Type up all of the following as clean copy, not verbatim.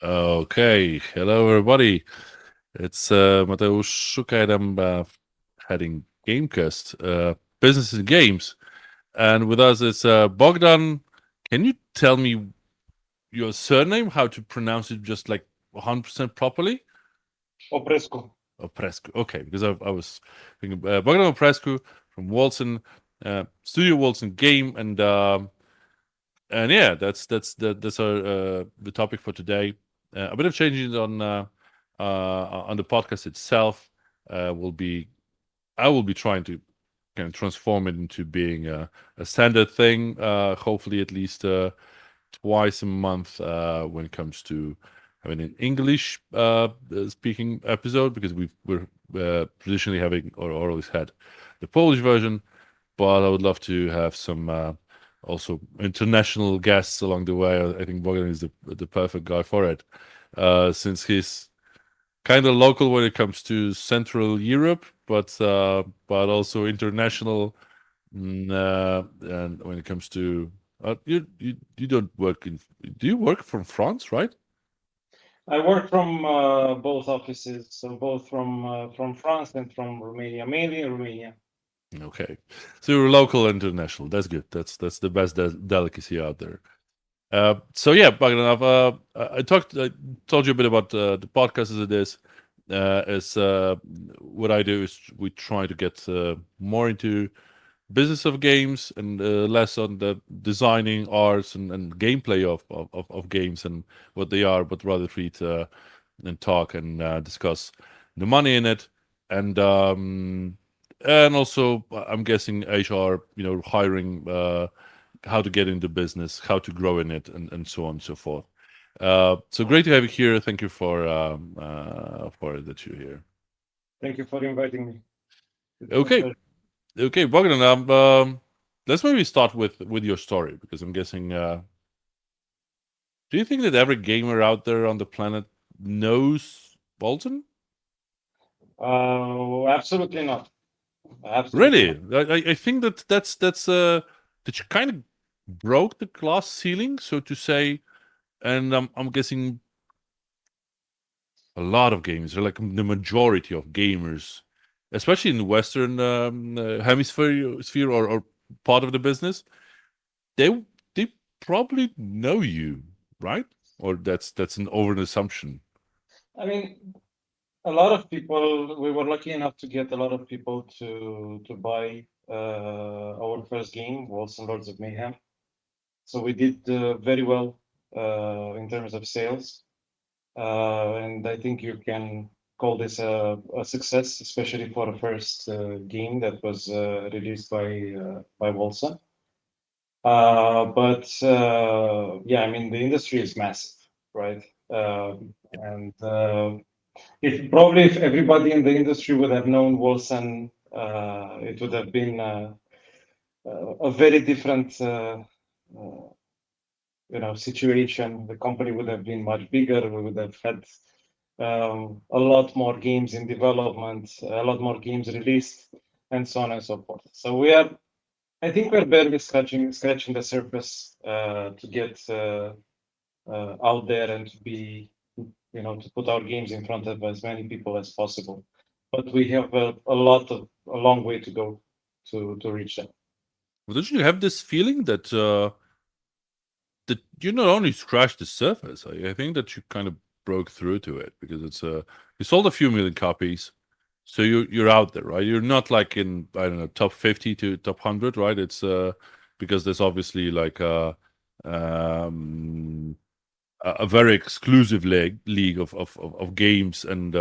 Okay, hello everybody. It's Mateusz Szukaj. I'm heading Gamecast, business and games, and with us is Bogdan. Can you tell me your surname, how to pronounce it, just like 100% properly? Oprescu. Oprescu. Okay, because I was thinking Bogdan Oprescu from Wolcen Studio, Wolcen Game, and yeah, that's our the topic for today. A bit of changes on the podcast itself. Will be I will be trying to kind of transform it into being a standard thing. Hopefully, at least twice a month when it comes to having an English speaking episode, because we're traditionally having or always had the Polish version, but I would love to have some also international guests along the way. I think Bogdan is the perfect guy for it, since he's kind of local when it comes to Central Europe, but also international. And when it comes to you don't work in, do you work from France, right? I work from both offices, so both from France and from Romania, mainly in Romania. Okay, so you're local and international. That's good. That's the best delicacy out there. So yeah, Bogdan, I told you a bit about the podcast as it is. As What I do is we try to get more into business of games and less on the designing arts and gameplay of games and what they are, but rather treat and talk and discuss the money in it, and also I'm guessing HR, hiring, how to get into business, how to grow in it, and so on and so forth. So great to have you here. Thank you for that you're here. Thank you for inviting me. It's my Okay, pleasure. okay, Bogdan. Let's maybe start with your story, because I'm guessing. Do you think that every gamer out there on the planet knows Bolton? Absolutely not. Absolutely not. Really? I think that you kind of broke the glass ceiling, so to say, and I'm guessing a lot of gamers, or like the majority of gamers, especially in the Western hemisphere sphere, or part of the business, they they probably know you, right? Or that's an over assumption. I mean, a lot of people. We were lucky enough to get a lot of people to buy our first game, Wolcen Lords of Mayhem. So we did very well in terms of sales. And I think you can call this a success, especially for a first game that was released by Wolcen. But yeah, I mean the industry is massive, right? And if probably if everybody in the industry would have known Wolcen, it would have been a very different situation. The company would have been much bigger. We would have had a lot more games in development, a lot more games released, and so on and so forth. So I think we're barely scratching the surface to get out there and to be, to put our games in front of as many people as possible. But we have a long way to go to reach that. Well, don't you have this feeling that you not only scratched the surface? I think that you kind of broke through to it, because it's you sold a few million copies, so you're out there, right? You're not like in, I don't know, top 50 to top 100, right? It's because there's obviously like um, a very exclusive league of games and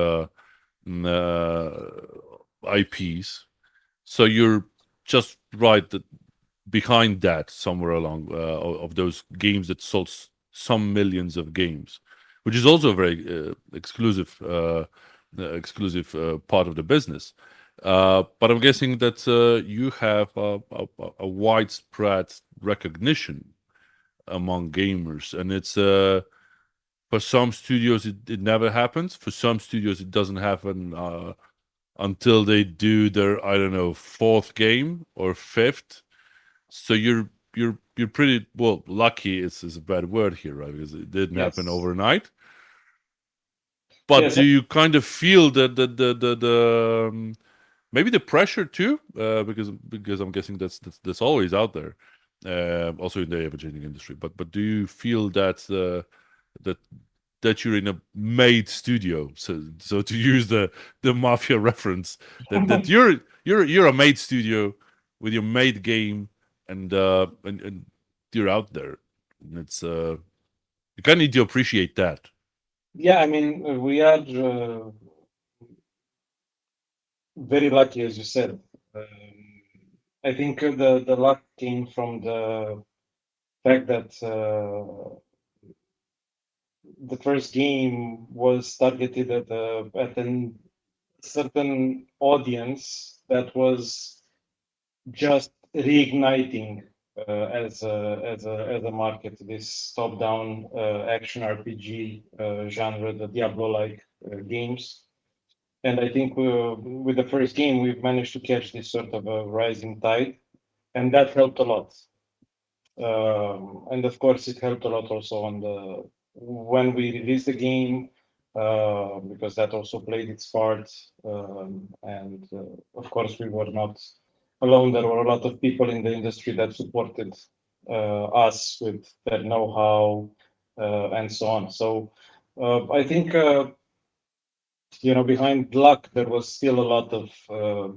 IPs. So you're just right behind that, somewhere along of those games that sold some millions of games, which is also a very exclusive part of the business. But I'm guessing that you have a widespread recognition among gamers, and it's for some studios it never happens. For some studios it doesn't happen until they do their, I don't know, fourth game or fifth. So you're pretty well lucky. Is a bad word here, right? Because it didn't happen Yes. overnight. But Yes. do you kind of feel that maybe the pressure too? Because I'm guessing that's always out there, also in the ever-changing industry. But do you feel that that you're in a made studio? So to use the mafia reference, that you're a made studio with your made game, and you're out there. And it's you kind of need to appreciate that. Yeah, I mean, we are very lucky, as you said. I think the luck came from the fact that the first game was targeted at a certain audience that was just reigniting as a market this top-down action RPG genre, the Diablo-like games. And I think with the first game, we've managed to catch this sort of a rising tide, and that helped a lot. And of course, it helped a lot also on the when we released the game, because that also played its part. And of course, we were not alone. There were a lot of people in the industry that supported us with their know-how and so on. So I think behind luck, there was still a lot of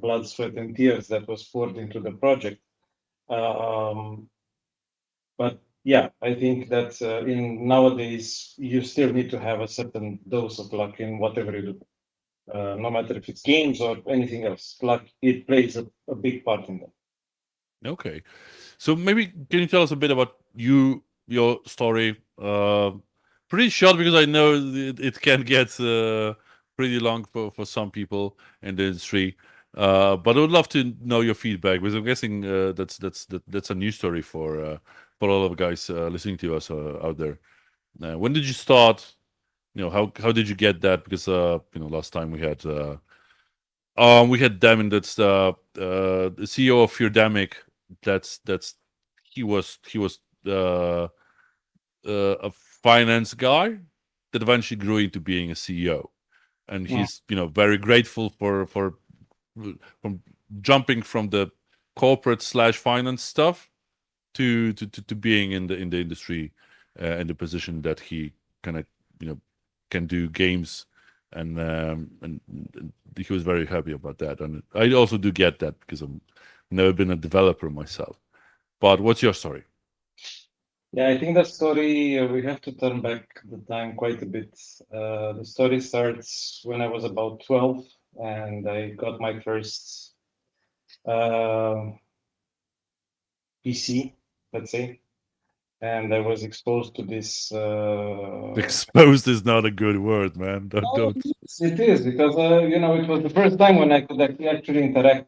blood, sweat, and tears that was poured into the project. Um, but yeah, I think that in nowadays you still need to have a certain dose of luck in whatever you do, no matter if it's games or anything else. Luck it plays a big part in that. Okay. So maybe can you tell us a bit about your story? Pretty short because I know it can get pretty long for some people in the industry. But I would love to know your feedback because I'm guessing that's a new story for all of the guys listening to us out there. When did you start? How did you get that? Because last time we had Damon, that's the CEO of Feardamic. That's he was uh, a finance guy that eventually grew into being a CEO, and Mm. he's very grateful for from jumping from the corporate slash finance stuff to being in the industry in the position that he kind of can do games and he was very happy about that, and I also do get that because I've never been a developer myself. But what's your story? Yeah, I think the story we have to turn back the time quite a bit. The story starts when I was about 12, and I got my first uh, PC, let's say, and I was exposed to this. Exposed is not a good word, man. Don't. It is because it was the first time when I could actually interact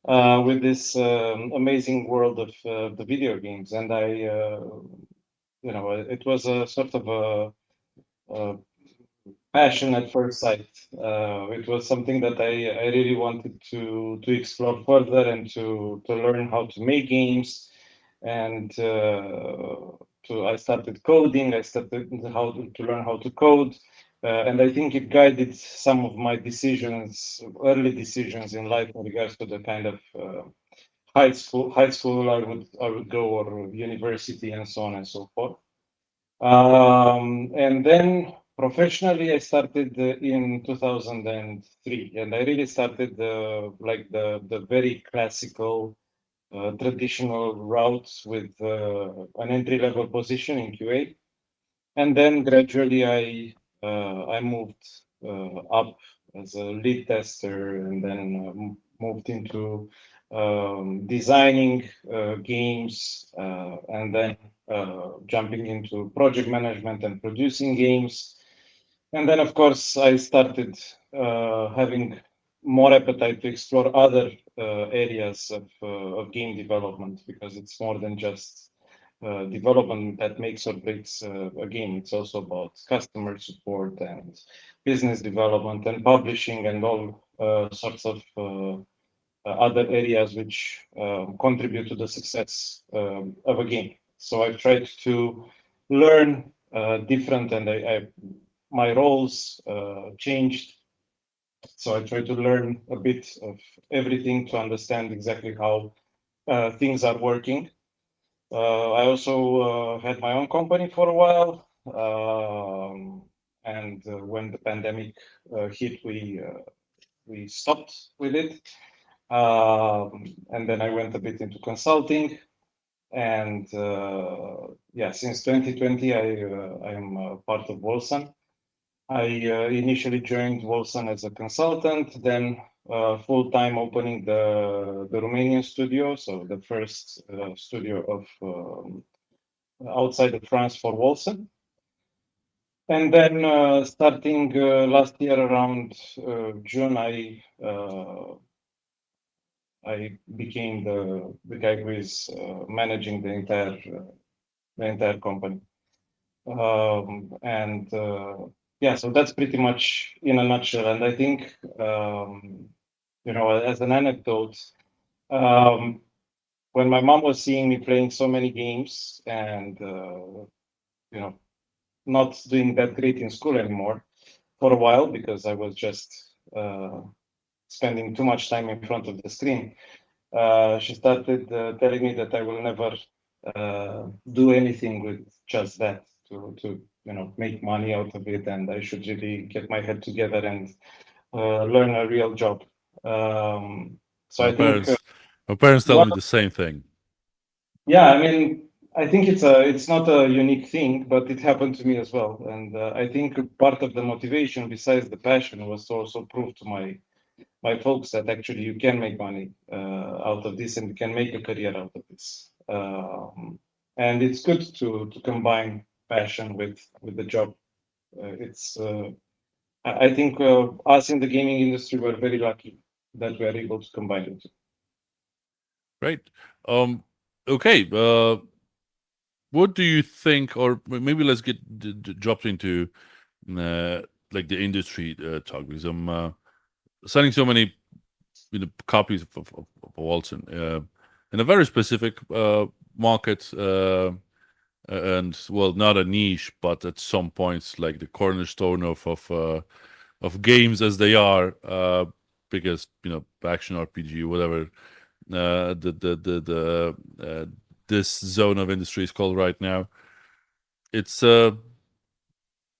with this amazing world of the video games, and it was a sort of a passion at first sight. It was something that I really wanted to explore further and to learn how to make games, and I started coding. I started how to learn how to code, and I think it guided some of my early decisions in life in regards to the kind of high school I would go, or university, and so on and so forth. And then professionally, I started in 2003, and I really started like the very classical, traditional routes with an entry-level position in QA, and then gradually I moved up as a lead tester, and then moved into designing games, and then jumping into project management and producing games. And then, of course, I started having more appetite to explore other areas of game development, because it's more than just development that makes or breaks a game. It's also about customer support and business development and publishing and all sorts of other areas which contribute to the success of a game. So I've tried to learn different, and I my roles changed. So I try to learn a bit of everything to understand exactly how things are working. I also had my own company for a while, and when the pandemic hit, we stopped with it. And then I went a bit into consulting, and yeah, since 2020, I am part of Wolcen. I initially joined Wolcen as a consultant, then full time opening the Romanian studio, so the first studio of outside of France for Wolcen. And then starting last year around June, I became the guy who is managing the entire company. And yeah, so that's pretty much in a nutshell. And I think you know, as an anecdote, um, when my mom was seeing me playing so many games and you know, not doing that great in school anymore for a while because I was just spending too much time in front of the screen. She started telling me that I will never do anything with just that to you know make money out of it, and I should really get my head together and learn a real job. So My I think parents, my parents tell one, me the same thing. yeah, I mean, I think it's not a unique thing, but it happened to me as well, and I think part of the motivation, besides the passion, was to also prove to my folks that actually you can make money out of this and you can make a career out of this. And it's good to combine passion with the job. It's I think us in the gaming industry were very lucky that we are able to combine it. Right. Um, okay. What do you think, or maybe let's get dropped into uh, like the industry talk because I'm selling so many copies of Walton in a very specific market and well, not a niche, but at some points like the cornerstone of games as they are, because action RPG, whatever the this zone of industry is called right now. It's uh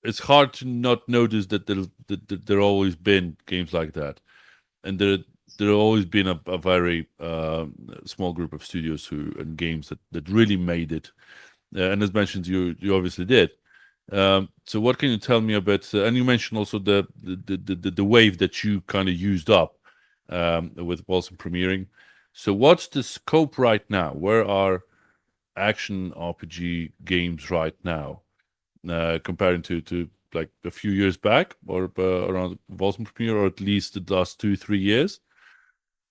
it's hard to not notice that there always been games like that, and there always been a very small group of studios who and games that really made it. And as mentioned, you obviously did. So what can you tell me about? And you mentioned also the wave that you kind of used up with Wolcen premiering. So what's the scope right now? Where are action RPG games right now, comparing to like a few years back or around Wolcen premiere, or at least the last 2-3 years?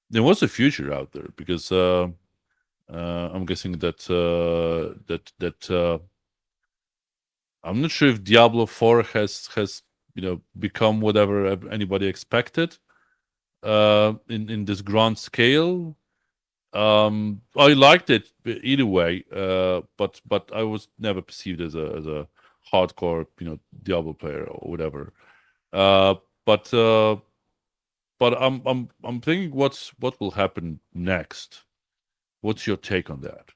Then what's the future out there? Because I'm guessing that I'm not sure if Diablo 4 has become whatever anybody expected in this grand scale. I liked it either way, but I was never perceived as a hardcore Diablo player or whatever. Uh, but uh, but I'm thinking what will happen next. What's your take on that?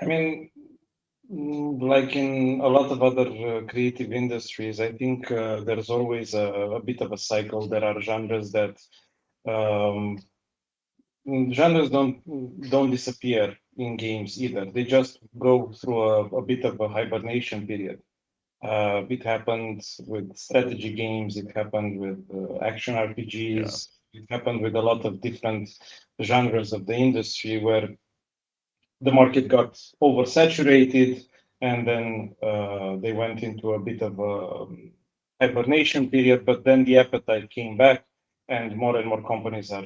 I mean, like in a lot of other creative industries, I think there's always a bit of a cycle. There are genres that um, genres don't disappear in games either. They just go through a bit of a hibernation period. It happened with strategy games. It happened with action Yeah, RPGs. It happened with a lot of different genres of the industry where the market got oversaturated, and then they went into a bit of a hibernation period. But then the appetite came back, and more companies are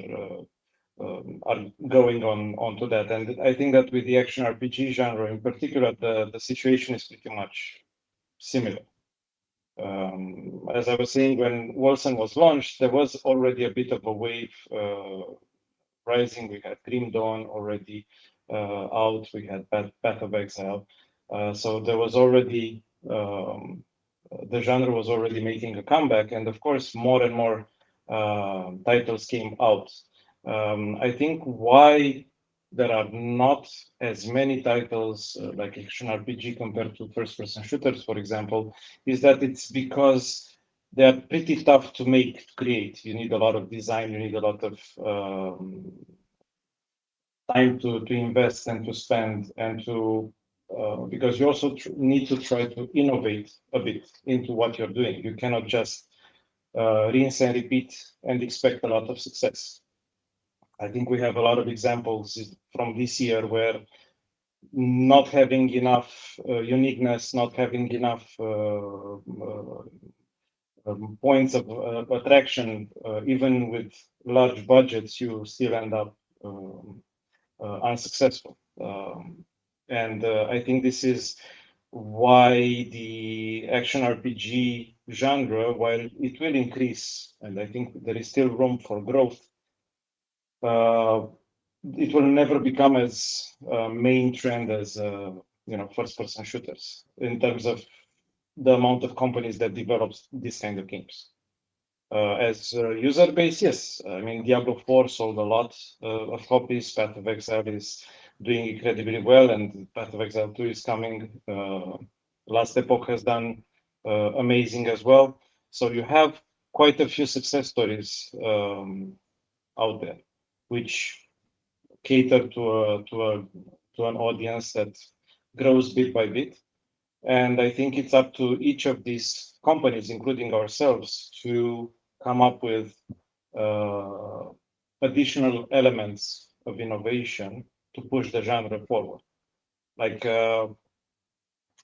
going on onto that. And I think that with the action RPG genre in particular, the situation is pretty much similar. As I was saying, when Wolcen was launched, there was already a bit of a wave rising. We had Grim Dawn already out. We had Path of Exile. So there was already the genre was already making a comeback, and of course, more and more titles came out. I think why there are not as many titles like action RPG compared to first-person shooters, for example, is that it's because they are pretty tough to make, to create. You need a lot of design, you need a lot of time to invest and to spend and to because you also need to try to innovate a bit into what you're doing. You cannot just rinse and repeat and expect a lot of success. I think we have a lot of examples from this year where not having enough uniqueness, not having enough points of attraction, even with large budgets, you still end up unsuccessful. And I think this is why the action RPG genre, while it will increase, and I think there is still room for growth, it will never become as main trend as first-person shooters in terms of the amount of companies that develop this kind of games. As a user base, yes. I mean, Diablo 4 sold a lot of copies. Path of Exile is doing incredibly well, and Path of Exile 2 is coming. Last Epoch has done amazing as well. So you have quite a few success stories out there, which cater to an audience that grows bit by bit. And I think it's up to each of these companies, including ourselves, to come up with additional elements of innovation to push the genre forward. Like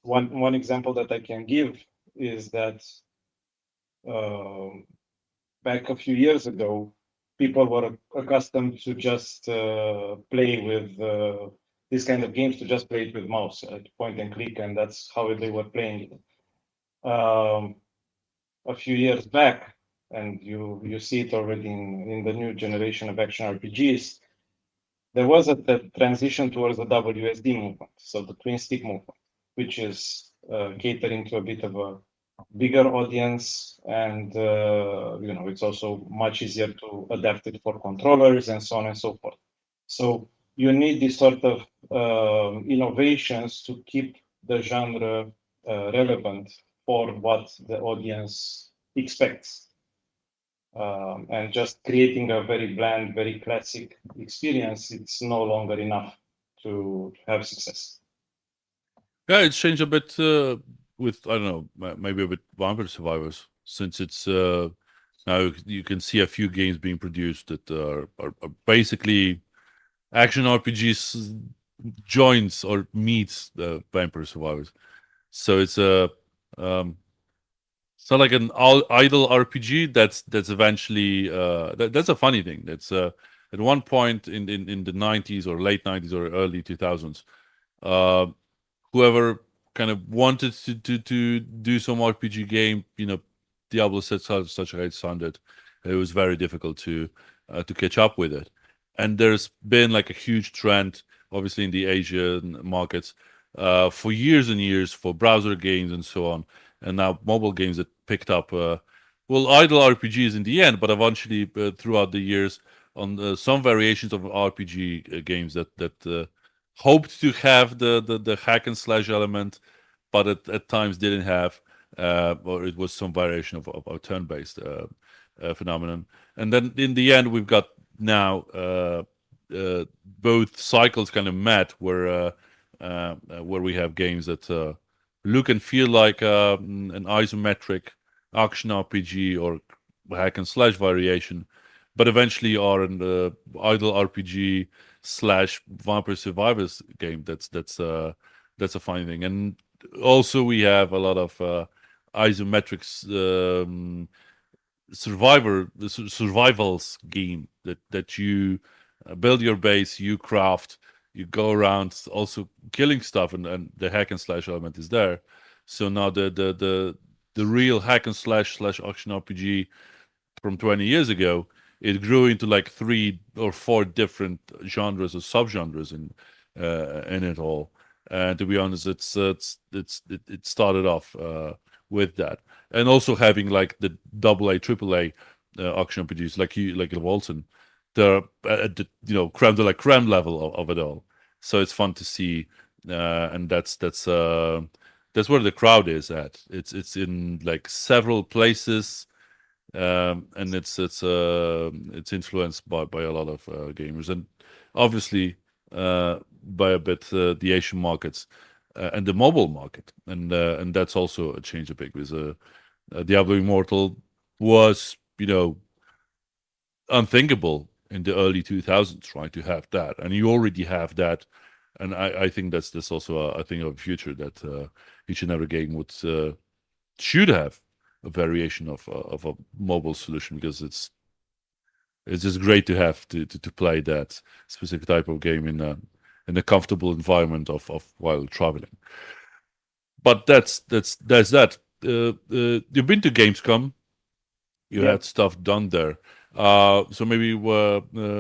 one example that I can give is that back a few years ago, people were accustomed to just play with these kind of games, to just play it with mouse, point and click, and that's how they were playing it. A few years back, and you see it already in the new generation of action RPGs, there was a transition towards the WSD movement, so the twin stick movement, which is catering to a bit of a bigger audience, and it's also much easier to adapt it for controllers and so on and so forth. So you need these sort of innovations to keep the genre relevant for what the audience expects. And just creating a very bland, very classic experience, it's no longer enough to have success. Yeah, it's changed a bit with, I don't know, maybe a bit Vampire Survivors, since it's now you can see a few games being produced that are basically action RPGs joins or meets the Vampire Survivors. So it's a it's not like an idle RPG. That's eventually that's a funny thing. That's at one point in the 90s or late 90s or early 2000s, whoever kind of wanted to do some RPG game, Diablo set such a high standard, it was very difficult to catch up with it. And there's been like a huge trend, obviously in the Asian markets, for years and years for browser games and so on, and now mobile games that picked up, idle RPGs in the end, but eventually throughout the years on some variations of RPG games that hoped to have the hack and slash element, but at times didn't have, or it was some variation of a turn-based phenomenon. And then in the end, we've got now both cycles kind of met, where we have games that look and feel like an isometric action RPG or hack and slash variation, but eventually are in the idle RPG slash Vampire Survivors game. That's a fine thing. And also we have a lot of isometrics survivals game that you build your base, you craft, you go around also killing stuff, and the hack and slash element is there. So now the real hack and slash action RPG from 20 years ago, it grew into like 3 or 4 different genres or subgenres in it all. And to be honest, it started off with that, and also having like the double A, triple A auction producers like Wolcen, they're at the creme de la creme level of it all. So it's fun to see, and that's where the crowd is at. It's in like several places, and it's influenced by a lot of gamers, and obviously by a bit the Asian markets and the mobile market, and that's also a change a bit because Diablo Immortal was unthinkable in the early 2000s, right? To have that, and you already have that, and I think that's also a thing of the future that each and every game would should have a variation of a mobile solution, because it's just great to have to play that specific type of game in a comfortable environment of while traveling. But that's that. You've been to Gamescom. You Yeah. had stuff done there. So maybe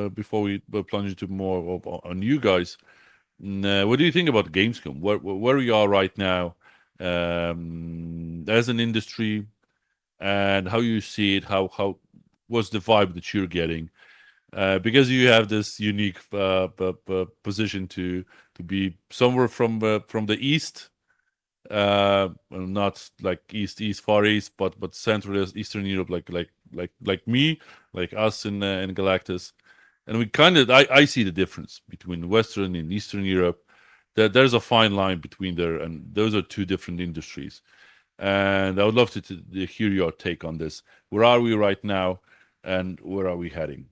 before we plunge into more on you guys, what do you think about Gamescom? Where we are right now as an industry, and how you see it? How what's the vibe that you're getting? Because you have this unique position to be somewhere from the east, well, not like east far east, but central Eastern Europe, like me, like us in Galactus, and we kind of I see the difference between Western and Eastern Europe. There's a fine line between there, and those are two different industries. And I would love to hear your take on this. Where are we right now, and where are we heading?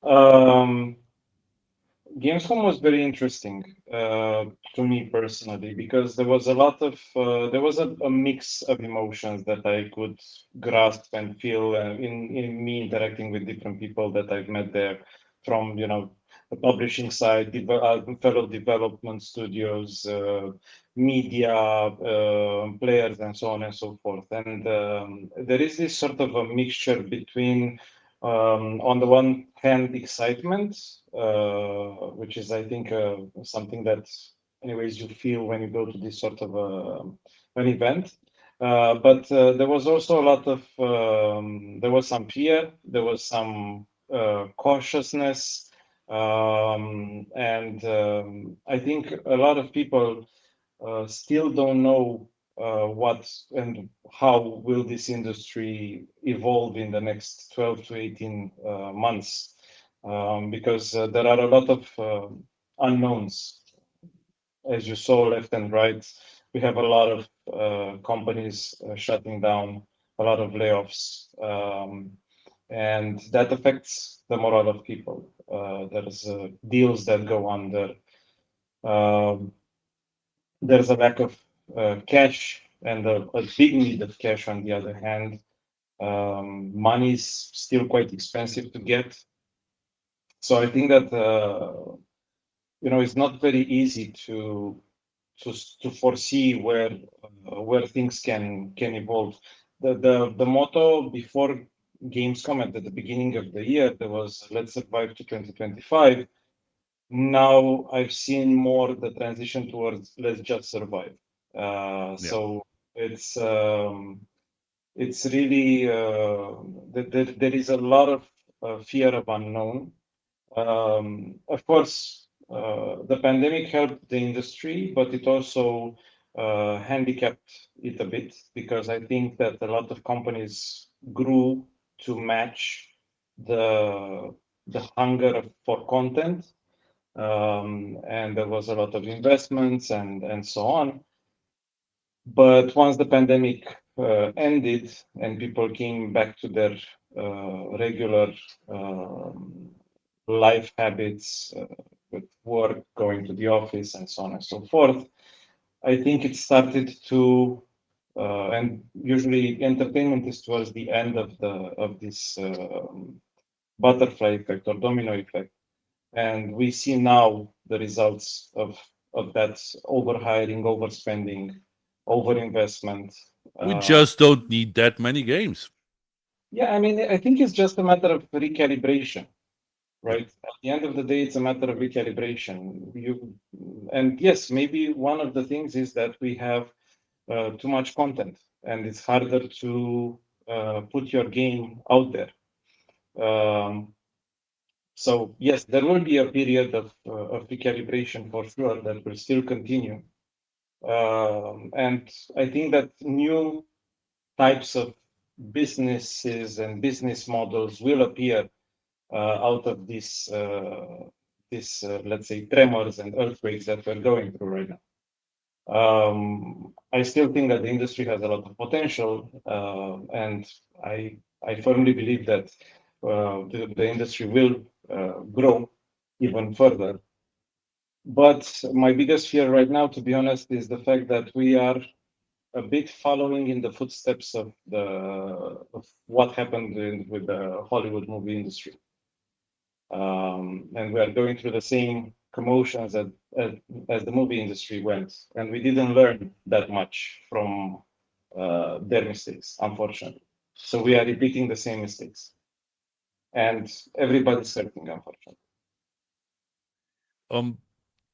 Um, Gamescom was very interesting to me personally, because there was a mix of emotions that I could grasp and feel in me interacting with different people that I've met there, from the publishing side, fellow development studios, media players, and so on and so forth. And there is this sort of a mixture between, on the one hand, excitement, which is, I think, something that, anyways, you feel when you go to this sort of an event. But there was also a lot of, there was some fear, there was some cautiousness, and I think a lot of people still don't know what and how will this industry evolve in the next 12 to 18 months, because there are a lot of unknowns, as you saw left and right. We have a lot of companies shutting down, a lot of layoffs, and that affects the morale of people. There's deals that go under. Um, there's a lack of cash, and a big need of cash on the other hand. Money is still quite expensive to get. So I think that it's not very easy to foresee where things can evolve. The motto before Gamescom at the beginning of the year, there was "Let's survive to 2025." Now I've seen more the transition towards "Let's just survive." Yeah. So it's really there is a lot of fear of unknown. Of course, the pandemic helped the industry, but it also handicapped it a bit, because I think that a lot of companies grew to match the hunger for content, and there was a lot of investments and so on. But once the pandemic ended and people came back to their regular life habits, with work, going to the office, and so on and so forth, I think it started to, and usually entertainment is towards the end of this butterfly effect or domino effect, and we see now the results of that overhiring, overspending, overinvestment. We just don't need that many games. Yeah, I mean, I think it's just a matter of recalibration, Yeah. right? At the end of the day, it's a matter of recalibration. And yes, maybe one of the things is that we have too much content, and it's harder to put your game out there. So yes, there will be a period of recalibration for sure that will still continue. And I think that new types of businesses and business models will appear out of this, let's say, tremors and earthquakes that we're going through right now. I still think that the industry has a lot of potential, and I firmly believe that the industry will grow even further. But my biggest fear right now, to be honest, is the fact that we are a bit following in the footsteps of what happened with the Hollywood movie industry, and we are going through the same commotions as the movie industry went, and we didn't learn that much from their mistakes, unfortunately. So we are repeating the same mistakes, and everybody's hurting, unfortunately.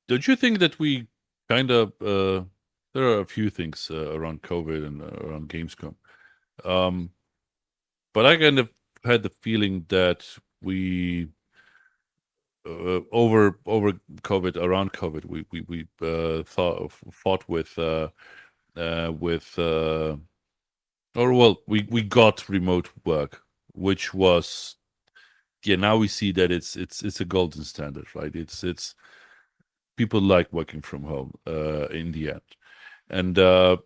Don't you think that we kind of there are a few things around COVID and around Gamescom, but I kind of had the feeling that we over COVID, around COVID, we fought with or well, we got remote work, which was, yeah, now we see that it's a golden standard, right? It's people like working from home in the end, and the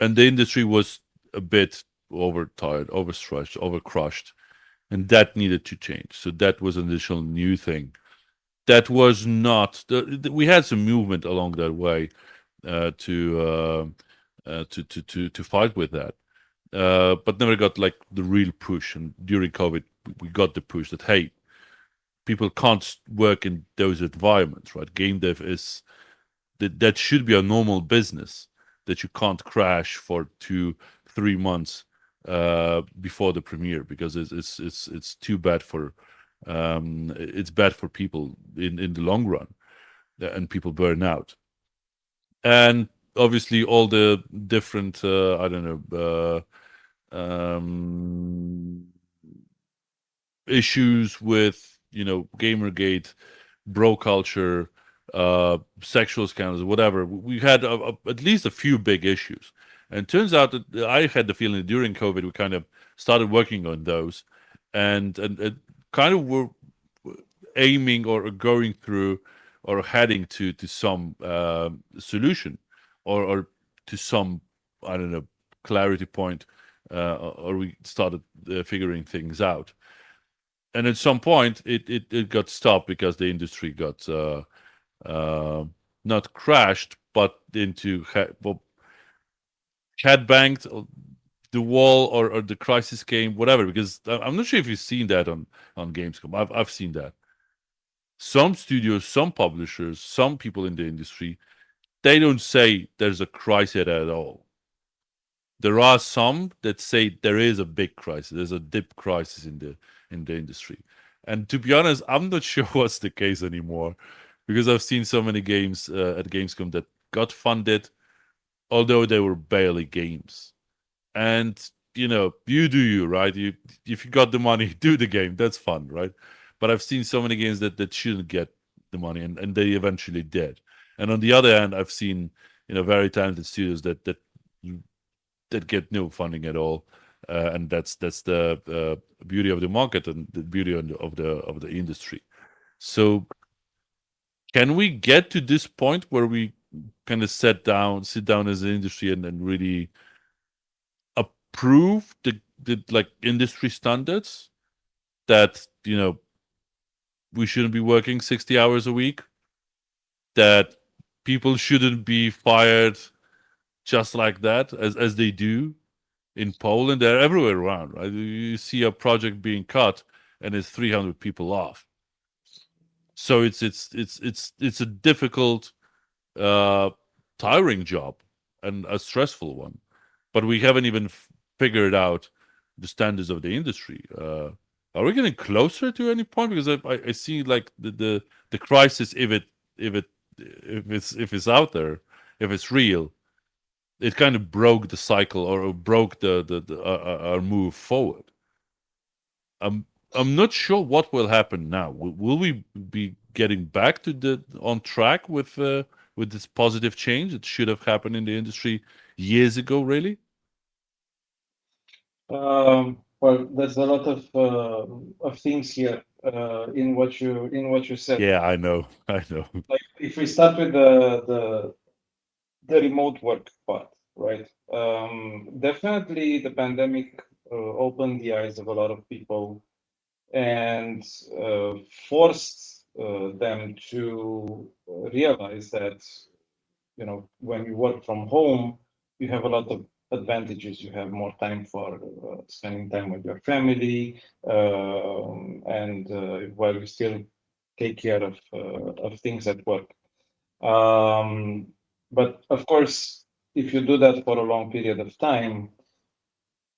industry was a bit overtired, overstretched, overcrushed, and that needed to change. So that was an additional new thing. That was not. We had some movement along that way to fight with that, but never got like the real push. And during COVID, we got the push that, hey, people can't work in those environments, right? Game dev is that should be a normal business, that you can't crash for 2-3 months before the premiere, because it's too bad for it's bad for people in the long run, and people burn out. And obviously all the different I don't know issues with, Gamergate, bro culture, sexual scandals, whatever. We had at least a few big issues, and it turns out that I had the feeling that during COVID we kind of started working on those, and kind of were aiming or going through or heading to some solution, or to some, I don't know, clarity point, or we started figuring things out. And at some point it got stopped because the industry got not crashed, but well, had banged the wall, or the crisis came, whatever. Because I'm not sure if you've seen that on Gamescom. I've seen that some studios, some publishers, some people in the industry, they don't say there's a crisis at all. There are some that say there is a big crisis. There's a deep crisis in the industry. And to be honest, I'm not sure what's the case anymore, because I've seen so many games at Gamescom that got funded, although they were barely games. And you do you, right? You, if you got the money, do the game. That's fun, right? But I've seen so many games that shouldn't get the money, and they eventually did. And on the other hand, I've seen very talented studios that get no funding at all, and that's the beauty of the market and the beauty of the industry. So can we get to this point where we kind of sit down as an industry, and really approve the like industry standards, that we shouldn't be working 60 hours a week, that people shouldn't be fired just like that, as they do in Poland? They're everywhere around, right? You see a project being cut, and it's 300 people off. So it's a difficult, uh, tiring job, and a stressful one. But we haven't even figured out the standards of the industry. Are we getting closer to any point? Because I see like the crisis, if it's out there, if it's real, it kind of broke the cycle or broke our move forward. I'm I'm not sure what will happen now. Will we be getting back to the on track with this positive change that should have happened in the industry years ago? Really? Well, there's a lot of things here in what you said. Yeah, I know. I know. Like if we start with the remote work part, right? Definitely the pandemic opened the eyes of a lot of people and forced them to realize that, you know, when you work from home, you have a lot of advantages. You have more time for spending time with your family, and while you still take care of things at work. Um, but of course, if you do that for a long period of time,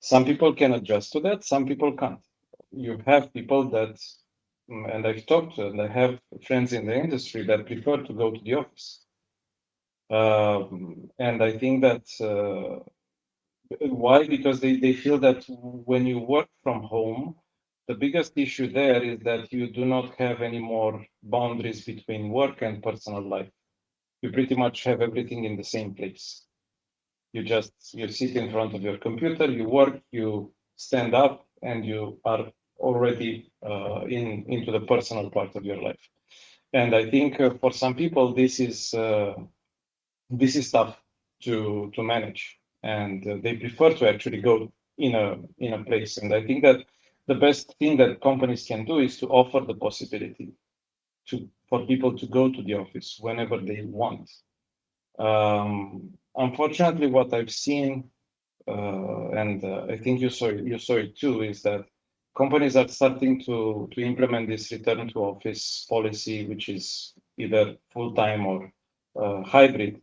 some people can adjust to that, some people can't. You have people that, and I've talked to, and I have friends in the industry that prefer to go to the office. And I think that why? Because they feel that when you work from home, the biggest issue there is that you do not have any more boundaries between work and personal life. You pretty much have everything in the same place. You sit in front of your computer, you work, you stand up, and you are already into the personal part of your life. And I think for some people this is tough to manage, and they prefer to actually go in a place. And I think that the best thing that companies can do is to offer the possibility for people to go to the office whenever they want. Unfortunately, what I've seen, and I think you saw it too, is that companies are starting to implement this return to office policy, which is either full time or hybrid.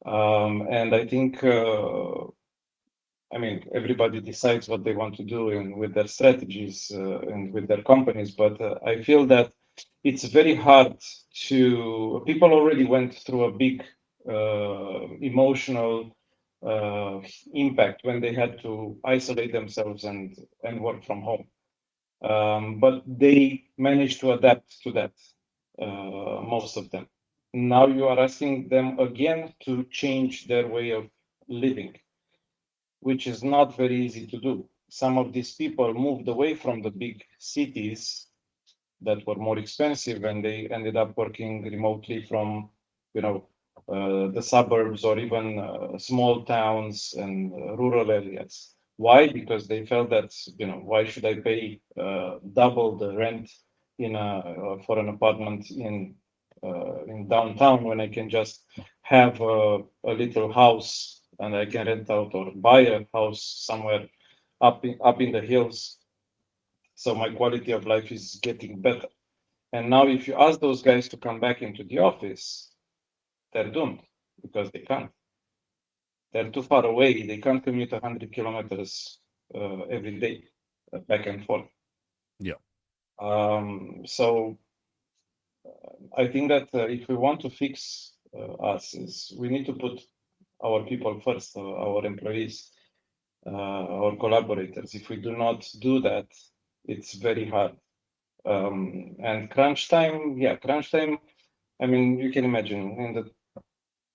And I think, I mean, everybody decides what they want to do and with their strategies and with their companies. But I feel that it's very hard to. People already went through a big emotional impact when they had to isolate themselves and work from home. But they managed to adapt to that, most of them. Now you are asking them again to change their way of living, which is not very easy to do. Some of these people moved away from the big cities that were more expensive, and they ended up working remotely from, you know, the suburbs or even small towns and rural areas. Why? Because they felt that, you know, why should I pay double the rent for an apartment in downtown when I can just have a little house and I can rent out or buy a house somewhere up in the hills. So my quality of life is getting better. And now, if you ask those guys to come back into the office, they're doomed because they can't. They're too far away. They can't commute 100 kilometers every day, back and forth. Yeah. So I think that if we want to fix us, is we need to put our people first, our employees, our collaborators. If we do not do that, it's very hard. And crunch time, yeah, crunch time. I mean, you can imagine in the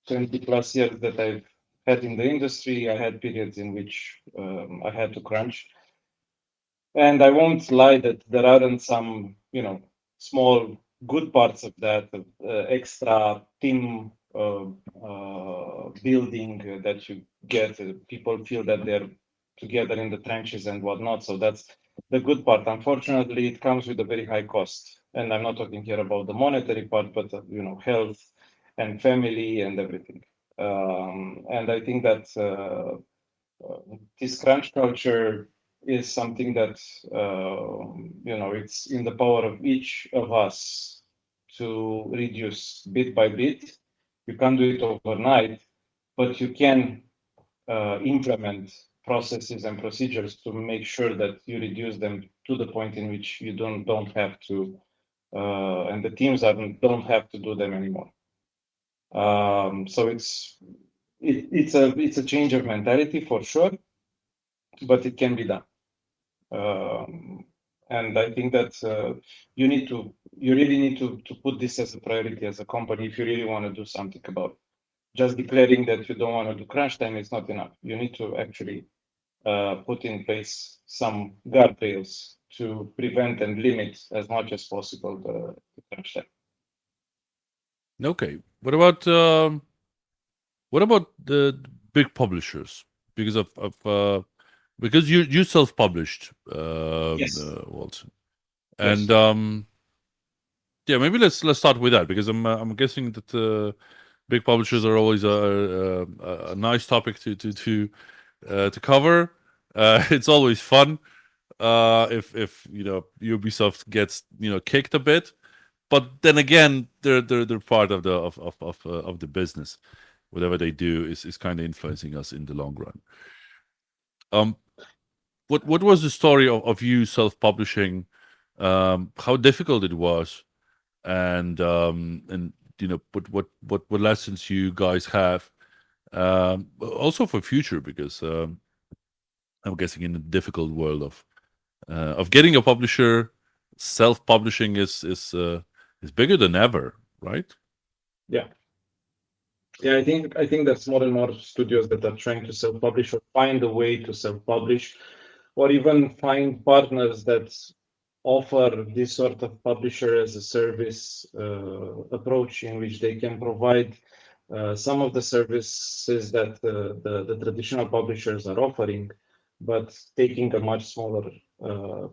20 plus years that I've had in the industry, I had periods in which I had to crunch. And I won't lie that there aren't some, you know, small good parts of that, extra team building that you get. People feel that they're together in the trenches and whatnot. So that's the good part. Unfortunately, it comes with a very high cost. And I'm not talking here about the monetary part, but you know, health and family and everything. And I think that this crunch culture is something that you know, it's in the power of each of us to reduce bit by bit. You can't do it overnight, but you can implement processes and procedures to make sure that you reduce them to the point in which you don't have to, and the teams don't have to do them anymore. So it's a change of mentality for sure, but it can be done. And I think that you really need to put this as a priority as a company if you really want to do something about it. Just declaring that you don't want to do crunch time is not enough. You need to actually put in place some guardrails to prevent and limit as much as possible the crunch time. Okay. What about the big publishers? Because because you self-published, Yes. Wolcen, and Yes. yeah, maybe let's start with that because I'm guessing that big publishers are always a nice topic to cover. It's always fun if Ubisoft gets kicked a bit, but then again they're part of the business. Whatever they do is kind of influencing us in the long run. Um, what was the story of you self-publishing? How difficult it was, and what lessons you guys have, also for future, because I'm guessing in the difficult world of getting a publisher, self-publishing is bigger than ever, right? Yeah. Yeah, I think there's more and more studios that are trying to self-publish or find a way to self-publish, or even find partners that offer this sort of publisher as a service approach in which they can provide some of the services that the traditional publishers are offering, but taking a much smaller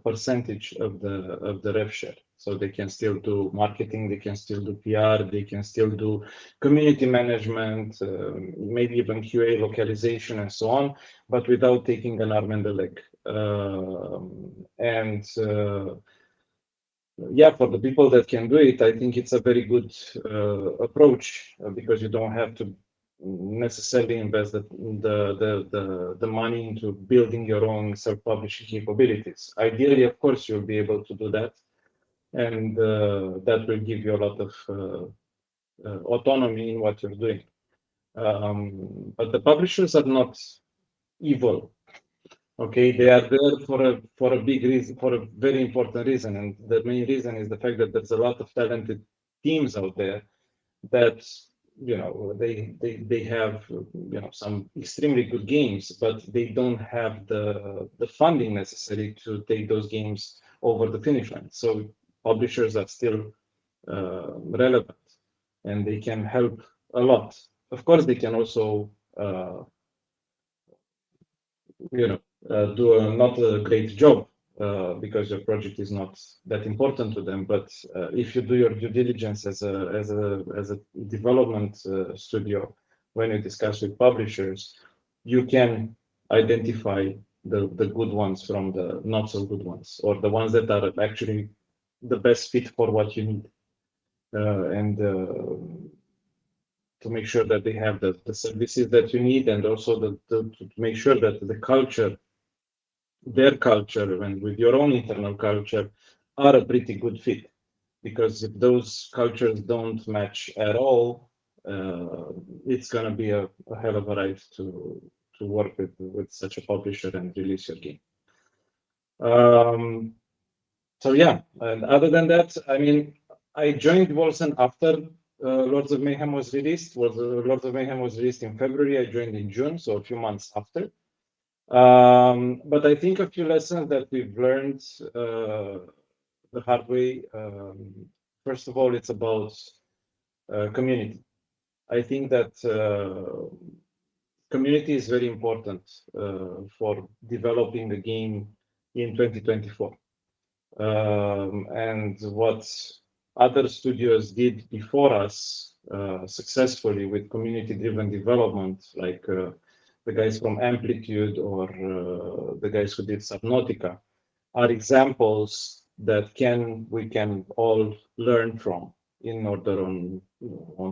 percentage of the rev share. So they can still do marketing, they can still do PR, they can still do community management, maybe even QA localization and so on, but without taking an arm and a leg. And yeah, for the people that can do it, I think it's a very good approach because you don't have to necessarily invest the money into building your own self-publishing capabilities. Ideally, of course, you'll be able to do that, and that will give you a lot of autonomy in what you're doing. But the publishers are not evil. Okay, they Yeah. are there for a big reason, for a very important reason, and the main reason is the fact that there's a lot of talented teams out there that they have some extremely good games, but they don't have the funding necessary to take those games over the finish line. So publishers are still relevant, and they can help a lot. Of course, they can also do not a great job because your project is not that important to them. But if you do your due diligence as a development studio, when you discuss with publishers, you can identify the good ones from the not so good ones, or the ones that are actually the best fit for what you need, and to make sure that they have the services that you need, and also to make sure that the culture, their culture and with your own internal culture, are a pretty good fit. Because if those cultures don't match at all, it's going to be a hell of a ride to work with such a publisher and release your game. So yeah, and other than that, I mean, I joined Wolcen after Lords of Mayhem was released. Lords of Mayhem was released in February. I joined in June, so a few months after. But I think a few lessons that we've learned the hard way. First of all, it's about community. I think that community is very important for developing the game in 2024. And what other studios did before us successfully with community-driven development, like the guys from Amplitude or the guys who did Subnautica, are examples that we can all learn from in order on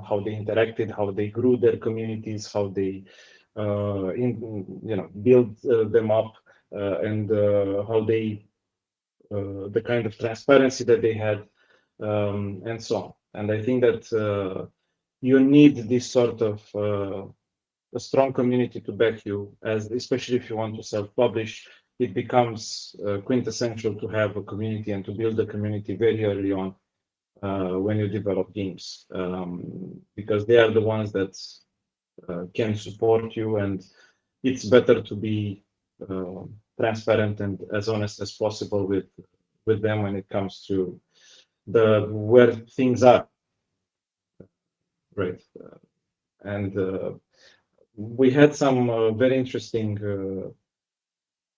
how they interacted, how they grew their communities, how they build them up, and how they the kind of transparency that they had, and so on. And I think that you need this sort of a strong community to back you, as especially if you want to self-publish, it becomes quintessential to have a community and to build a community very early on when you develop games, because they are the ones that can support you, and it's better to be transparent and as honest as possible with them when it comes to the where things are, right? And we had some very interesting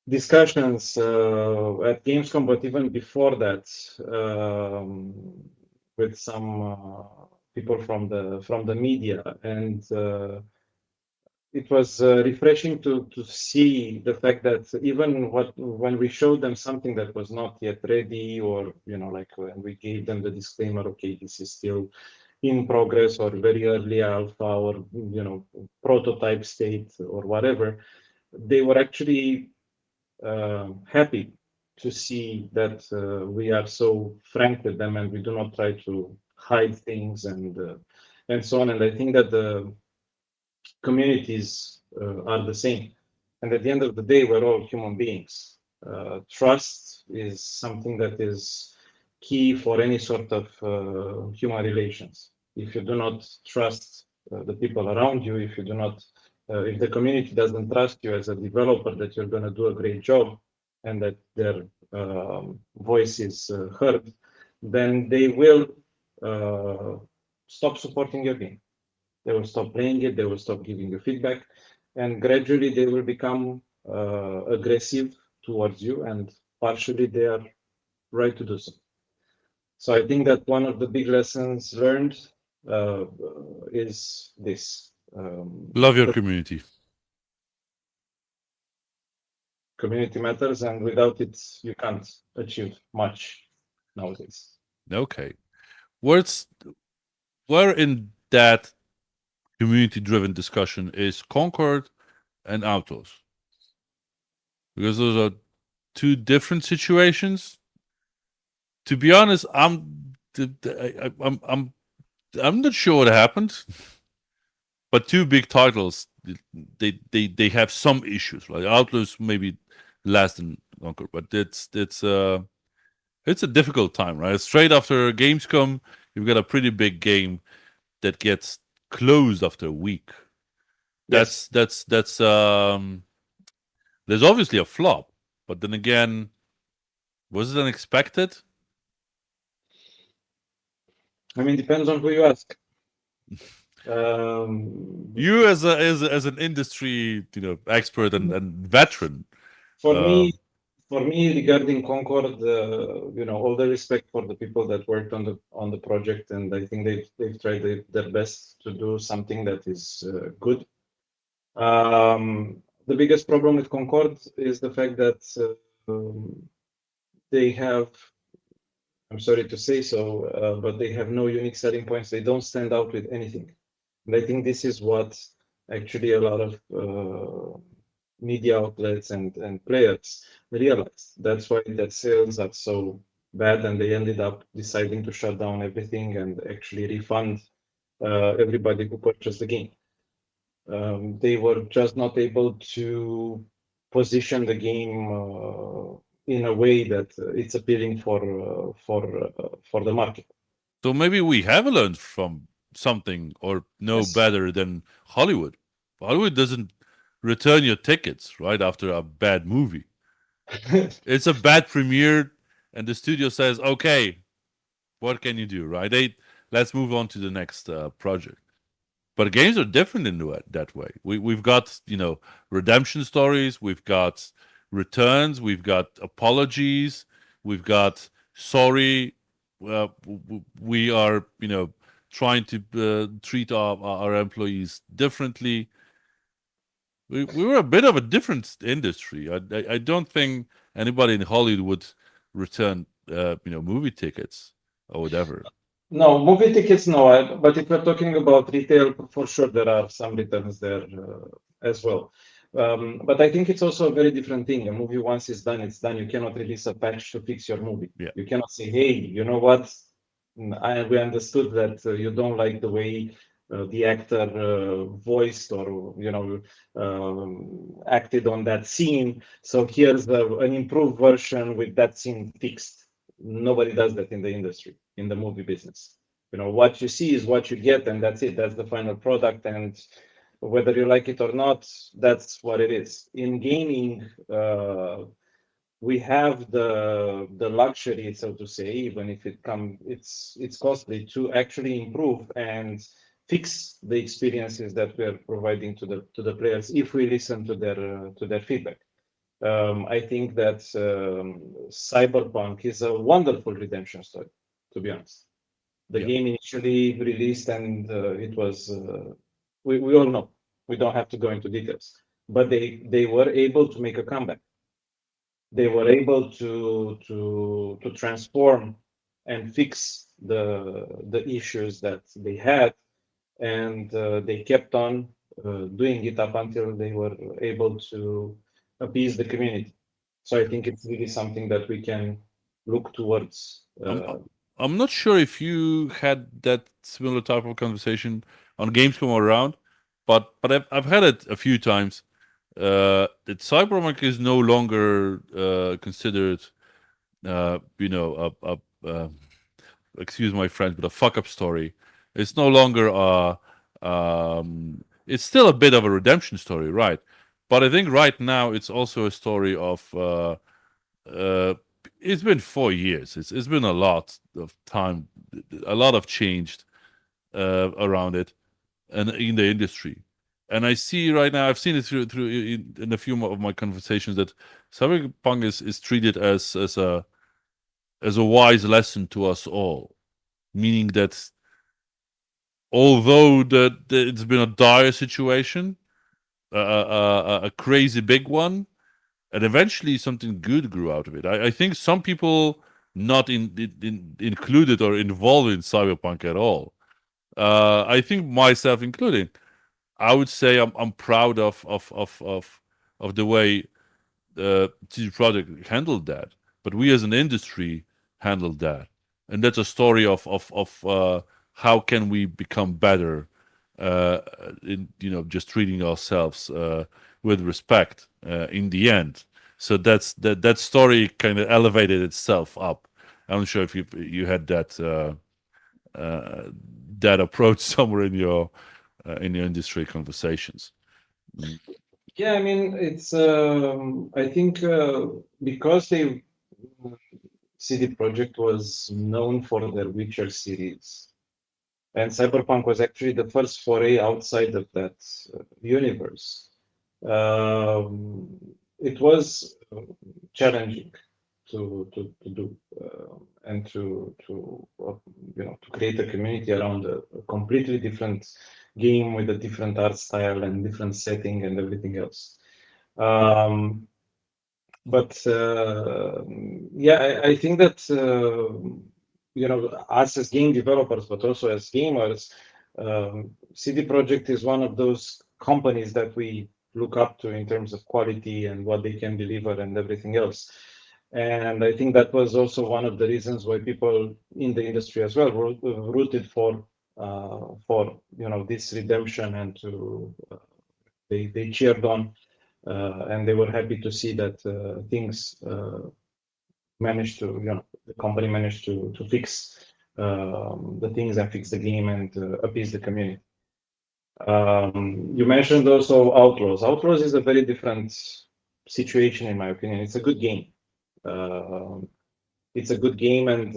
discussions at Gamescom, but even before that, with some people from the media, and it was refreshing to see the fact that even when we showed them something that was not yet ready, or like when we gave them the disclaimer, okay, this is still in progress or very early alpha or prototype state or whatever, they were actually happy to see that we are so frank with them and we do not try to hide things and so on. And I think that the communities are the same. And at the end of the day, we're all human beings. Trust is something that is key for any sort of human relations. If you do not trust the people around you, if you do not, if the community doesn't trust you as a developer that you're going to do a great job and that their voice is heard, then they will stop supporting your game. They will stop playing it, they will stop giving you feedback, and gradually they will become aggressive towards you, and partially they are right to do so. So I think that one of the big lessons learned is this. Love your community. Community matters, and without it, you can't achieve much nowadays. Okay. Where in that community-driven discussion is Concord and Autos? Because those are two different situations. To be honest, I'm not sure what happened, but two big titles, they have some issues. Like Outlaws maybe less than Concord, but it's a difficult time, right? Straight after Gamescom, you've got a pretty big game that gets closed after a week. Yes. That's there's obviously a flop, but then again, was it unexpected? I mean, depends on who you ask. You as an industry expert and veteran. For me, regarding Concord, all the respect for the people that worked on the project, and I think they've tried their best to do something that is good. The biggest problem with Concord is the fact that they have, I'm sorry to say so, but they have no unique selling points. They don't stand out with anything. And I think this is what actually a lot of media outlets and players realized. That's why their sales are so bad, and they ended up deciding to shut down everything and actually refund everybody who purchased the game. They were just not able to position the game in a way that it's appealing for the market. So maybe we have learned from something or know Yes. better than Hollywood. Hollywood doesn't return your tickets right after a bad movie. It's a bad premiere, and the studio says, "Okay, what can you do?" Right? Let's move on to the next project. But games are different in that way. We've got redemption stories, we've got returns, we've got apologies, we've got sorry. We are trying to treat our employees differently. We were a bit of a different industry. I don't think anybody in Hollywood would return movie tickets or whatever. No, movie tickets, no. But if we're talking about retail, for sure there are some returns there as well. But I think it's also a very different thing. A movie, once it's done, it's done. You cannot release a patch to fix your movie. Yeah. You cannot say, hey, you know what? We understood that you don't like the way the actor voiced or acted on that scene. So here's an improved version with that scene fixed. Nobody does that in the industry, in the movie business. What you see is what you get, and that's it. That's the final product, and whether you like it or not, that's what it is. In gaming, we have the luxury, so to say, even if it's costly, to actually improve and fix the experiences that we're providing to the players if we listen to their feedback. I think that Cyberpunk is a wonderful redemption story, to be honest. The game initially released, and it was we all know. We don't have to go into details, but they were able to make a comeback. They were able to transform and fix the issues that they had, and they kept on doing it up until they were able to appease the community. So I think it's really something that we can look towards. I'm not sure if you had that similar type of conversation on Gamescom or around, but I've had it a few times. That Cyberpunk is no longer considered, excuse my French, but a fuck up story. It's no longer it's still a bit of a redemption story, right? But I think right now it's also a story of it's been 4 years. It's been a lot of time, a lot of changed around it, and in the industry. And I see right now, I've seen it through in a few of my conversations that Cyberpunk is treated as a wise lesson to us all, meaning that although it's been a dire situation, a crazy big one, and eventually something good grew out of it. I think some people not included or involved in Cyberpunk at all. I think myself including, I would say I'm proud of the way CD Projekt handled that, but we as an industry handled that, and that's a story of how can we become better in just treating ourselves with respect in the end. So that story kind of elevated itself up. I'm not sure if you had that that approach somewhere in your industry conversations. Yeah, I mean, it's I think because CD Projekt was known for their Witcher series, and Cyberpunk was actually the first foray outside of that universe. It was challenging to do and to create a community around a completely different game with a different art style and different setting and everything else. But yeah, I think that us as game developers, but also as gamers, CD Projekt is one of those companies that we look up to in terms of quality and what they can deliver and everything else. And I think that was also one of the reasons why people in the industry as well rooted for this redemption, and they cheered on, and they were happy to see that things managed to, the company managed to fix the things and fix the game and appease the community. You mentioned also Outlaws. Outlaws is a very different situation, in my opinion. It's a good game. It's a good game, and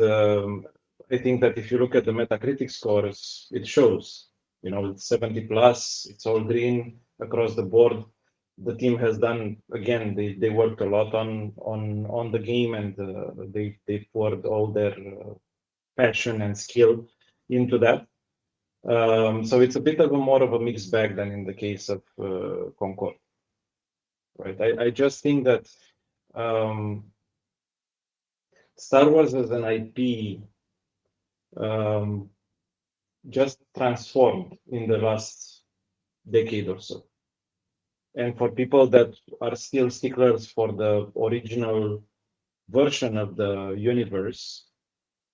I think that if you look at the Metacritic scores, it shows. It's 70 plus. It's all green across the board. The team has done, again, they worked a lot on the game, and they poured all their passion and skill into that. So it's a bit of more of a mixed bag than in the case of Concord. Right? I just think that Star Wars as an IP just transformed in the last decade or so. And for people that are still sticklers for the original version of the universe,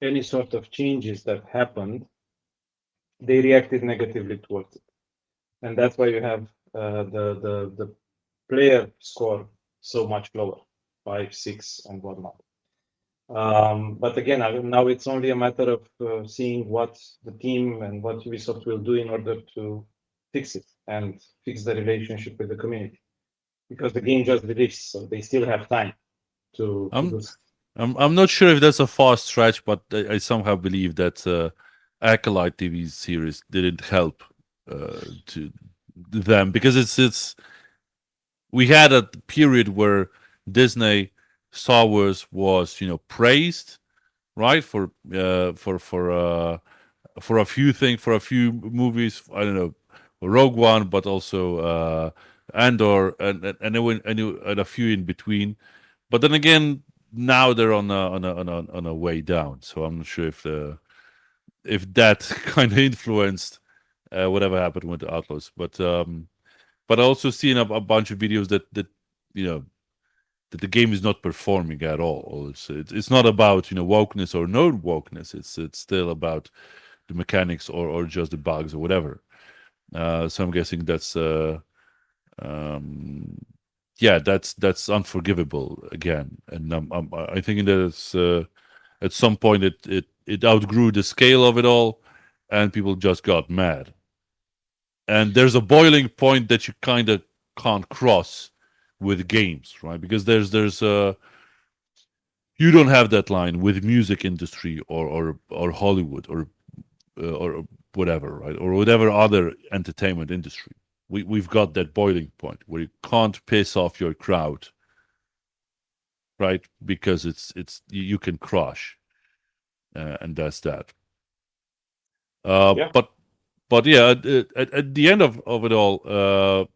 any sort of changes that happened they reacted negatively towards it, and that's why you have the player score so much lower, 5, 6, and whatnot. But again, now it's only a matter of seeing what the team and what Ubisoft will do in order to fix it and fix the relationship with the community, because the game just released, so they still have time to I'm do. I'm not sure if that's a far stretch, but I somehow believe that Acolyte TV series didn't help to them, because it's we had a period where Disney Star Wars was, praised, right, for a few things, for a few movies. I don't know, Rogue One, but also Andor, and a few in between. But then again, now they're on a way down. So I'm not sure if that kind of influenced whatever happened with the Outlaws. But I also seen a bunch of videos that you know that the game is not performing at all. Or it's not about wokeness or no wokeness. It's still about the mechanics or just the bugs or whatever. So I'm guessing that's um, yeah, that's unforgivable again. And I think that it's at some point it outgrew the scale of it all, and people just got mad. And there's a boiling point that you kind of can't cross with games, right? Because there's you don't have that line with music industry or Hollywood or whatever, right? Or whatever other entertainment industry. We've got that boiling point where you can't piss off your crowd, right? Because you can crush, and that's that. Yeah. But yeah, at the end of it all,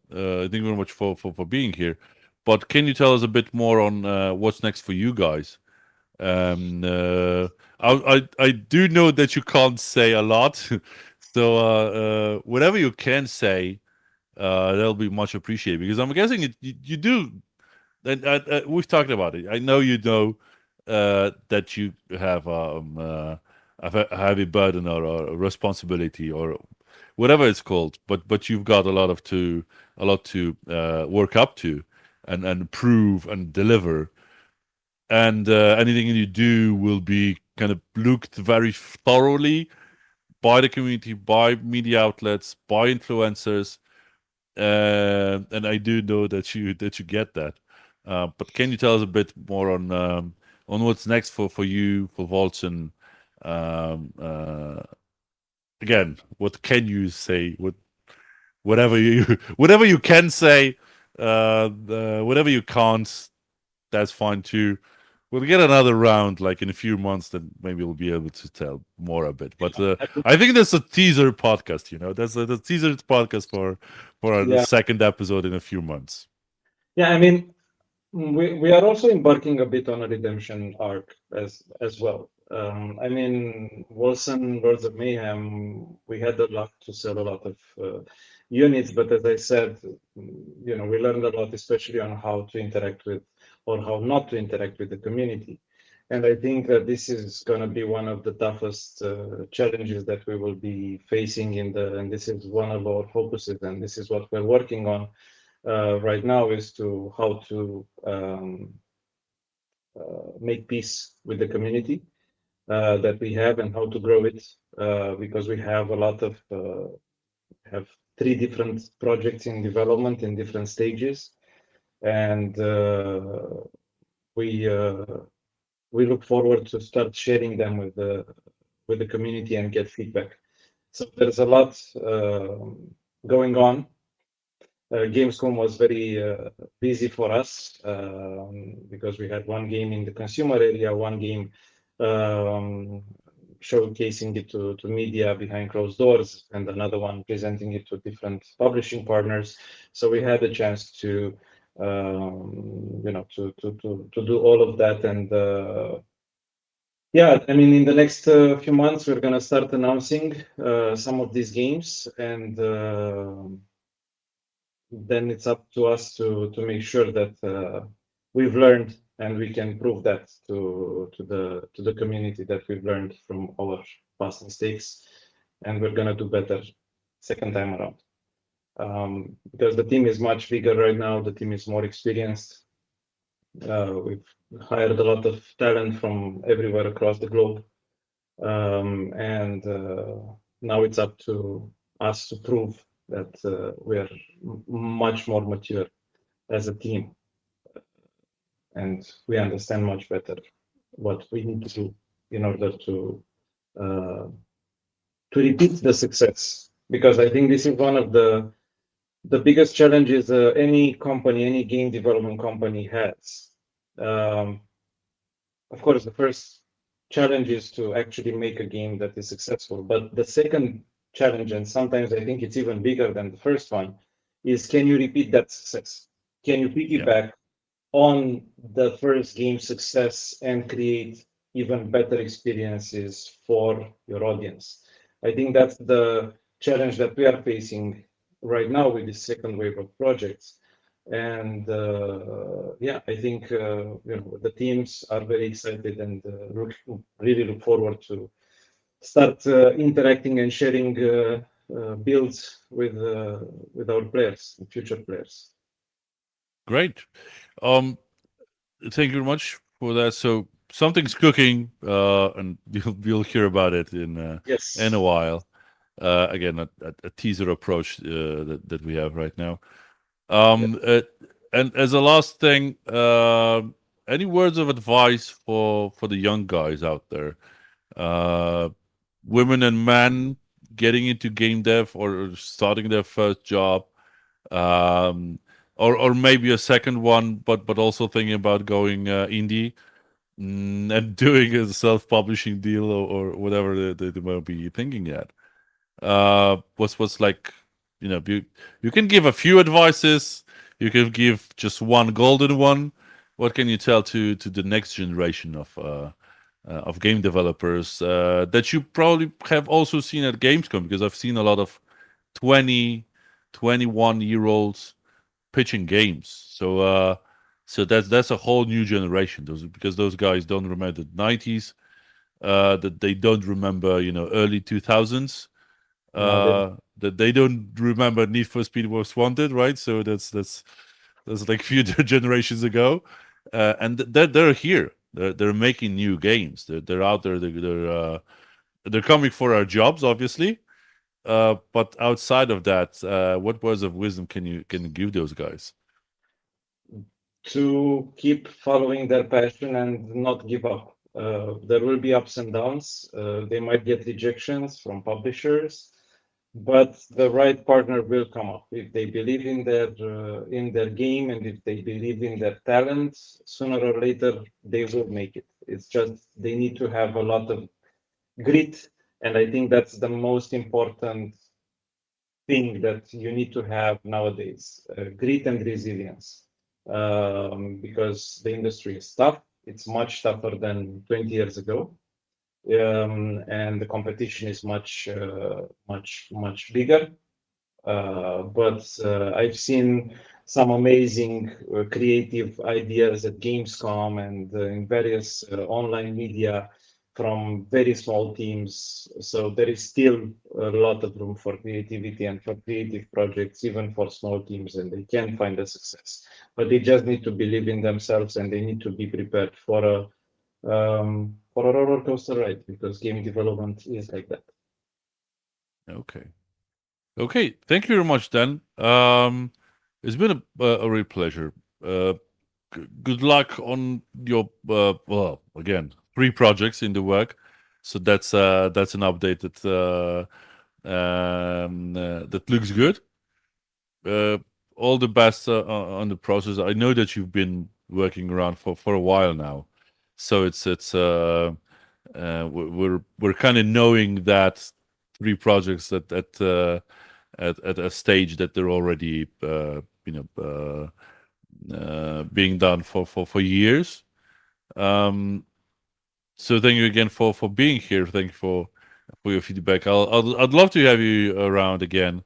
thank you very much for being here. But can you tell us a bit more on what's next for you guys? I do know that you can't say a lot, so whatever you can say, that'll be much appreciated, because I'm guessing you do. And we've talked about it. I know that you have a heavy burden or a responsibility or whatever it's called, but you've got a lot to work up to and prove and deliver, and anything you do will be kind of looked very thoroughly by the community, by media outlets, by influencers, and I do know that you get that. But can you tell us a bit more on what's next for you, for Wolcen? Um, uh, Again, what can you say? Whatever you whatever you can say, whatever you can't, that's fine too. We'll get another round like in a few months, then maybe we'll be able to tell more a bit. But I think that's a teaser podcast. That's the teaser podcast for our Yeah. second episode in a few months. Yeah. I mean, we are also embarking a bit on a redemption arc as well. I mean, Wolcen Worlds of Mayhem, we had the luck to sell a lot of units, but as I said, we learned a lot, especially on how to interact with or how not to interact with the community. And I think that this is going to be one of the toughest challenges that we will be facing and this is one of our focuses, and this is what we're working on right now, is to how to make peace with the community that we have and how to grow it, because we have a lot of have 3 different projects in development in different stages, and we look forward to start sharing them with the community and get feedback. So there's a lot going on. Gamescom was very busy for us because we had one game in the consumer area, one game showcasing it to media behind closed doors, and another one presenting it to different publishing partners. So we had a chance to to do all of that, and yeah, I mean, in the next few months, we're going to start announcing some of these games, and then it's up to us to make sure that we've learned and we can prove that to the community that we've learned from our past mistakes. and we're gonna do better second time around. Because the team is much bigger right now, the team is more experienced. We've hired a lot of talent from everywhere across the globe, and now it's up to us to prove that we are much more mature as a team, and we understand much better what we need to do in order uh, to repeat the success. Because I think this is one of the biggest challenges any company, any game development company has. Of course, the first challenge is to actually make a game that is successful. But the second challenge, and sometimes I think it's even bigger than the first one, is can you repeat that success? Can you piggyback on the first game success and create even better experiences for your audience? I think that's the challenge that we are facing right now with the second wave of projects. And yeah, I think the teams are very excited and really look forward to start interacting and sharing builds with our players and future players. Great. Um, Thank you very much for that. So something's cooking, and we'll hear about it in a Yes. while. Again, a teaser approach that we have right now. Yeah. And as a last thing, any words of advice for the young guys out there, uh, women and men getting into game dev or starting their first job, um, or maybe a second one, but also thinking about going indie, and doing a self-publishing deal or whatever they might be thinking at. What's like, you can give a few advices, you can give just one golden one. What can you tell to the next generation of game developers that you probably have also seen at Gamescom? Because I've seen a lot of 20, 21 year olds pitching games. So that's a whole new generation. Because those guys don't remember the 90s, that they don't remember early 2000s, No, that they don't remember Need for Speed Most Wanted, right? So that's like few generations ago, and they're here. They're making new games. They're out there. They're coming for our jobs, obviously. But outside of that, what words of wisdom can you give those guys? to keep following their passion and not give up. There will be ups and downs. They might get rejections from publishers, but the right partner will come up. If they believe in their game and if they believe in their talent, sooner or later they will make it. It's just they need to have a lot of grit, and I think that's the most important thing that you need to have nowadays, grit and resilience, because the industry is tough. It's much tougher than 20 years ago, and the competition is much bigger. But I've seen some amazing creative ideas at Gamescom and in various online media from very small teams. So there is still a lot of room for creativity and for creative projects, even for small teams, and they can find a success. But they just need to believe in themselves and they need to be prepared for a roller coaster ride because game development is like that. Okay. Okay. Thank you very much, Dan. It's been a real pleasure. Good luck on your well, again, 3 projects in the work. So that's an update that looks good. Uh, all the best on the process. I know that you've been working around for a while now, so it's we're kind of knowing that 3 projects at a stage that they're already being done for years. Um, so thank you again for being here. Thank you for your feedback. I'd love to have you around again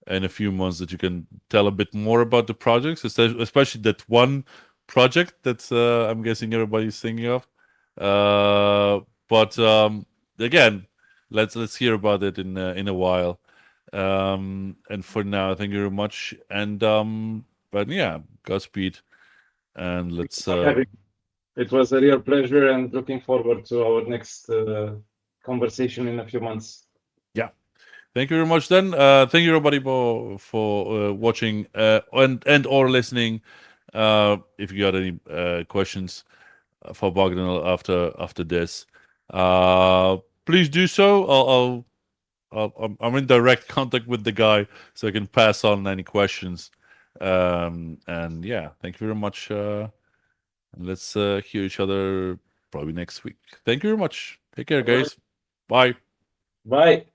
in a few months that you can tell a bit more about the projects, especially that one project that I'm guessing everybody's thinking of. But again, let's hear about it in a while. And for now, thank you very much. And but yeah, Godspeed. And let's It was a real pleasure, and looking forward to our next conversation in a few months. yeah. Thank you very much. Then, thank you everybody for watching and or listening. If you got any questions for Bogdan after this, please do so. I'm in direct contact with the guy, so I can pass on any questions. And yeah, thank you very much. And let's hear each other probably next week. Thank you very much. Take care, guys. Bye. Bye.